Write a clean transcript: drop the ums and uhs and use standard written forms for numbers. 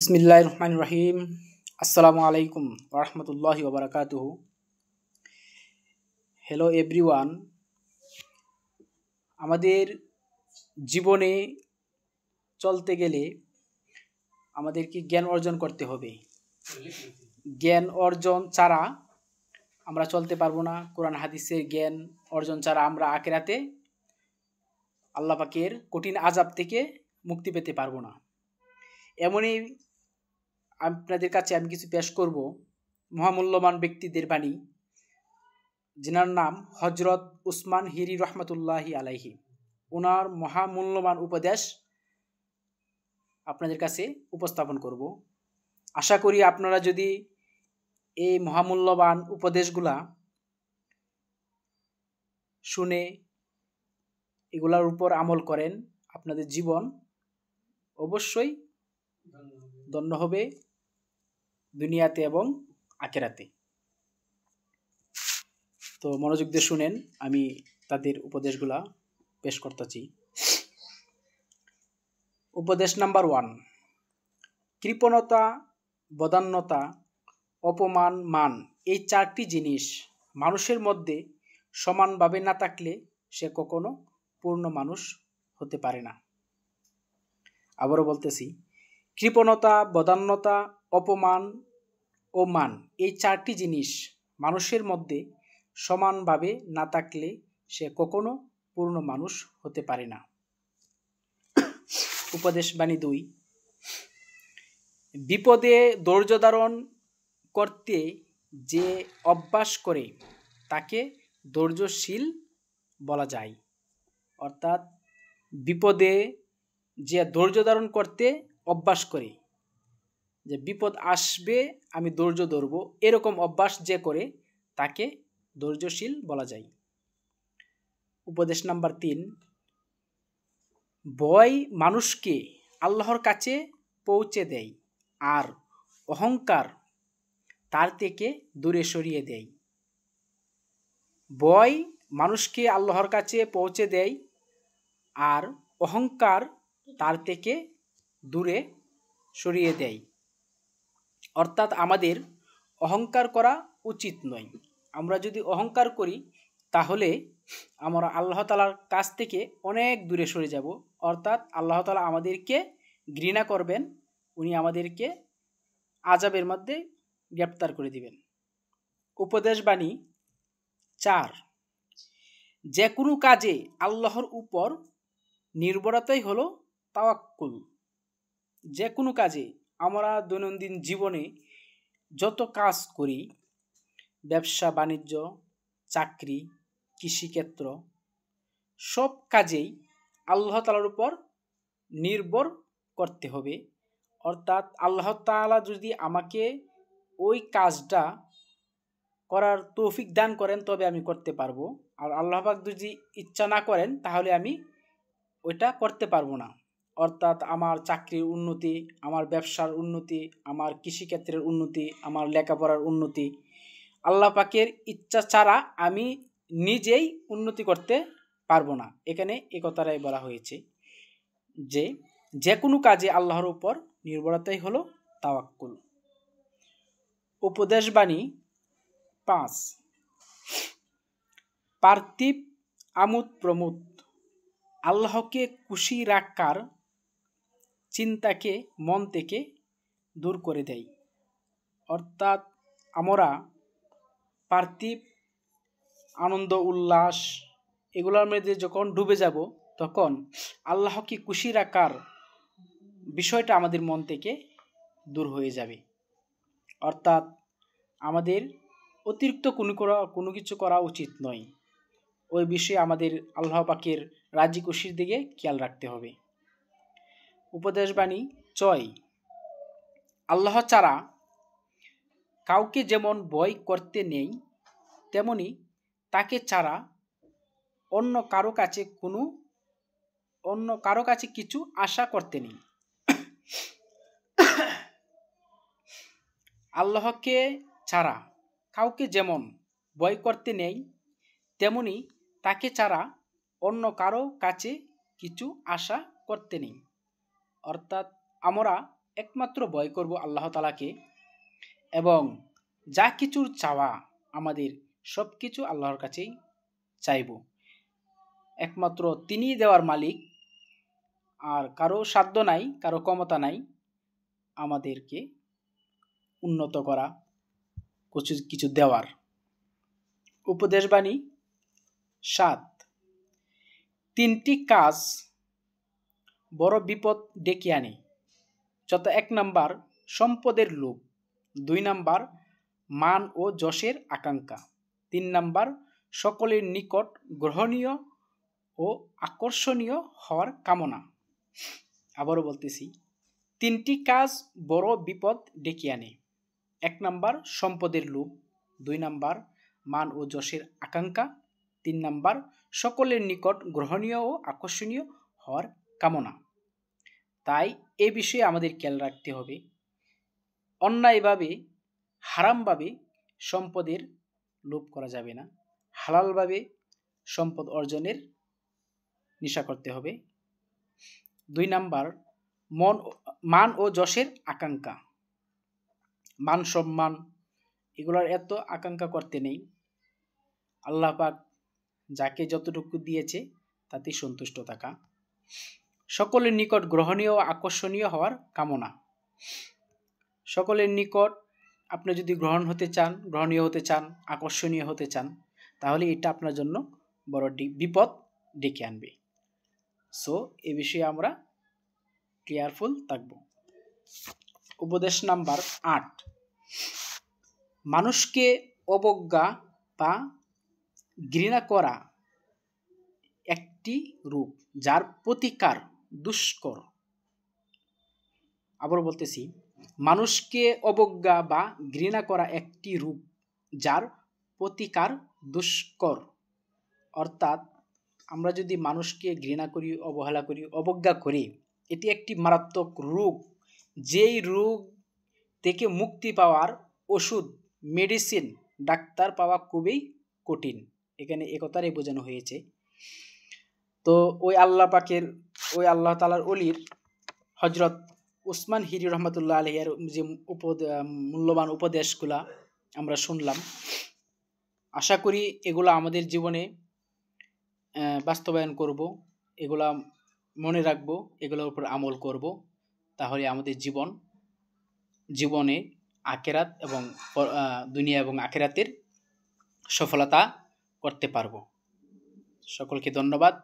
বিসমিল্লাহির রহমানির রহিম। আসসালামু আলাইকুম ওয়া রাহমাতুল্লাহি ওয়া বারাকাতুহু। Hello everyone. আমাদের জীবনে চলতে গেলে আমাদেরকে জ্ঞান অর্জন করতে হবে। জ্ঞান অর্জন ছাড়া আমরা চলতে পারবো না। কোরআন হাদিসের জ্ঞান অর্জন ছাড়া আমরা আখিরাতে আল্লাহ পাকের কঠিন আযাব থেকে মুক্তি পেতে পারবো না। এমনই আপনাদের কাছে আমি কিছু পেশ করব মহামূল্যবান ব্যক্তিদের বাণী, যিনার নাম হযরত উসমান হিরি রহমাতুল্লাহি আলাইহি। ওনার মহামূল্যবান উপদেশ আপনাদের কাছে উপস্থাপন করব। আশা করি আপনারা যদি এই মহামূল্যবান উপদেশগুলা শুনে এগুলার উপর আমল করেন, আপনাদের জীবন অবশ্যই ধন্য হবে দুনিয়াতে এবং আখিরাতে। তো মনোযোগ দিয়ে শুনেন, আমি তাদের উপদেশগুলা পেশ করতেছি। উপদেশ নাম্বার 1, কৃপণতা, বদান্যতা, অপমান, মান এই 4টি জিনিস মানুষের মধ্যে সমানভাবে না থাকলে সে কখনো পূর্ণ মানুষ হতে পারে না। আবারও বলতেছি, কৃপণতা, বদান্যতা, অপমান ও মান এই 4টি জিনিস মানুষের মধ্যে সমানভাবে না থাকলে সে কখনো পূর্ণ মানুষ হতে পারে না। উপদেশ বাণী 2, বিপদে ধৈর্য ধারণ করতে যে অভ্যাস করে তাকে ধৈর্যশীল বলা যায়। অর্থাৎ বিপদে যে ধৈর্য ধারণ করতে অভ্যাস করে, যে বিপদ আসবে আমি ধৈর্য ধরব, এরকম অভ্যাস যে করে তাকে ধৈর্যশীল বলা যায়। উপদেশ নাম্বার 3, ভয় মানুষকে আল্লাহর কাছে পৌঁছে দেয় আর অহংকার তার থেকে দূরে সরিয়ে দেয়। ভয় মানুষকে আল্লাহর কাছে পৌঁছে দেয় আর অহংকার তার থেকে দূরে সরিয়ে দেয়। অর্থাৎ আমাদের অহংকার করা উচিত নয়। আমরা যদি অহংকার করি তাহলে আমরা আল্লাহ তাআলার কাছ থেকে অনেক দূরে সরে যাব। অর্থাৎ আল্লাহ তাআলা আমাদেরকে ঘৃণা করবেন, উনি আমাদেরকে আযাবের মধ্যে গ্রেফতার করে দিবেন। উপদেশ বাণী 4, যে কোনো কাজে আল্লাহর উপর নির্ভরতাই হলো তাওয়াক্কুল। যে কোনো কাজে আমরা দৈনন্দিন জীবনে যত কাজ করি, ব্যবসা বাণিজ্য, চাকরি, কৃষিক্ষেত্র, সব কাজেই আল্লাহ তাআলার উপর নির্ভর করতে হবে। অর্থাৎ আল্লাহ তাআলা যদি আমাকে ওই কাজটা করার তৌফিক দান করেন তবে আমি করতে পারবো, আর আল্লাহ পাক যদি ইচ্ছা না করেন তাহলে আমি ওইটা করতে পারবো না। অর্থাৎ আমার চাকরির উন্নতি, আমার ব্যবসার উন্নতি, আমার কৃষিক্ষেত্রের উন্নতি, আমার লেখাপড়ার উন্নতি, আল্লাহ পাকের ইচ্ছা ছাড়া আমি নিজেই উন্নতি করতে পারবো না। এখানে এই কথাটাই বলা হয়েছে যে যে কোনো কাজে আল্লাহর উপর নির্ভরতাই হলো তাওয়াক্কুল। উপদেশ বাণী 5, পার্থিব আমোদ প্রমোদ আল্লাহকে খুশি রাখার চিন্তাকে মন থেকে দূর করে দেয়। অর্থাৎ আমরা পার্থিব আনন্দ উল্লাস এগুলোর মধ্যে যখন ডুবে যাব তখন আল্লাহকে খুশি রাখার বিষয়টা আমাদের মন থেকে দূর হয়ে যাবে। অর্থাৎ আমাদের অতিরিক্ত কোনো কিছু করা উচিত নয়। ওই বিষয়ে আমাদের আল্লাহ পাকের রাজি খুশির দিকে খেয়াল রাখতে হবে। উপদেশ বাণী 6, আল্লাহ ছাড়া কাউকে যেমন ভয় করতে নেই তেমনি তাকে ছাড়া অন্য কারো কাছে কিছু আশা করতে নেই। আল্লাহকে ছাড়া কাউকে যেমন ভয় করতে নেই তেমনি তাকে ছাড়া অন্য কারো কাছে কিছু আশা করতে নেই। অর্থাৎ আমরা একমাত্র ভয় করব আল্লাহ তাআলাকে, এবং যা কিছুর চাওয়া আমাদের সব কিছু আল্লাহর কাছেই চাইব। একমাত্র তিনিই দেওয়ার মালিক, আর কারো সাধ্য নাই, কারো ক্ষমতা নাই আমাদেরকে উন্নত করা, কিছু কিছু দেওয়ার। উপদেশবাণী ৭, 3টি কাজ বড় বিপদ ডেকে আনে, যত 1 নাম্বার সম্পদের লোভ, 2 নাম্বার মান ও যশের আকাঙ্ক্ষা, 3 নাম্বার সকলের নিকট গ্রহণীয় ও আকর্ষণীয় হওয়ার কামনা। আবারও বলতেছি, 3টি কাজ বড় বিপদ ডেকে আনে। 1 নাম্বার সম্পদের লোভ, 2 নাম্বার মান ও যশের আকাঙ্ক্ষা, 3 নাম্বার সকলের নিকট গ্রহণীয় ও আকর্ষণীয় হওয়ার কামনা। তাই এ বিষয়ে আমাদের খেয়াল রাখতে হবে। অন্যায়ভাবে, হারামভাবে সম্পদের লোভ করা যাবে না। হালালভাবে সম্পদ অর্জনের নেশা করতে হবে। 2 নাম্বার মান ও যশের আকাঙ্ক্ষা, মান সম্মান এগুলোর এত আকাঙ্ক্ষা করতে নেই। আল্লাহ পাক যাকে যতটুকু দিয়েছে তাতেই সন্তুষ্ট থাকা। সকলের নিকট গ্রহণীয় ও আকর্ষণীয় হওয়ার কামনা। সকলের নিকট আপনি যদি গ্রহণীয় হতে চান, আকর্ষণীয় হতে চান, তাহলে এটা আপনার জন্য বড় বিপদ ডেকে আনবে। সো এ বিষয়ে আমরা কেয়ারফুল থাকব। উপদেশ নাম্বার 8, মানুষকে অবজ্ঞা বা ঘৃণা করা একটি রূপ যার প্রতিকার দুষ্কর। আবার বলতেছি, মানুষকে অবজ্ঞা বা ঘৃণা করা একটি রূপ যার প্রতিকার দুষ্কর। অর্থাৎ আমরা যদি মানুষকে ঘৃণা করি, অবহেলা করি, অবজ্ঞা করি, এটি একটি মারাত্মক রোগ, যেই রোগ থেকে মুক্তি পাওয়ার ওষুধ, মেডিসিন, ডাক্তার পাওয়া খুবই কঠিন। এখানে একথারই বোঝানো হয়েছে। তো ওই আল্লাহ তাআলার ওলির হযরত উসমান হিরি রহমতুল্লাহ আলাইহির যে মূল্যবান উপদেশগুলা আমরা শুনলাম, আশা করি এগুলা আমাদের জীবনে বাস্তবায়ন করব, এগুলা মনে রাখবো, এগুলোর উপর আমল করব। তাহলে আমাদের জীবনে আখিরাত এবং দুনিয়া এবং আখিরাতের সফলতা করতে পারব। সকলকে ধন্যবাদ।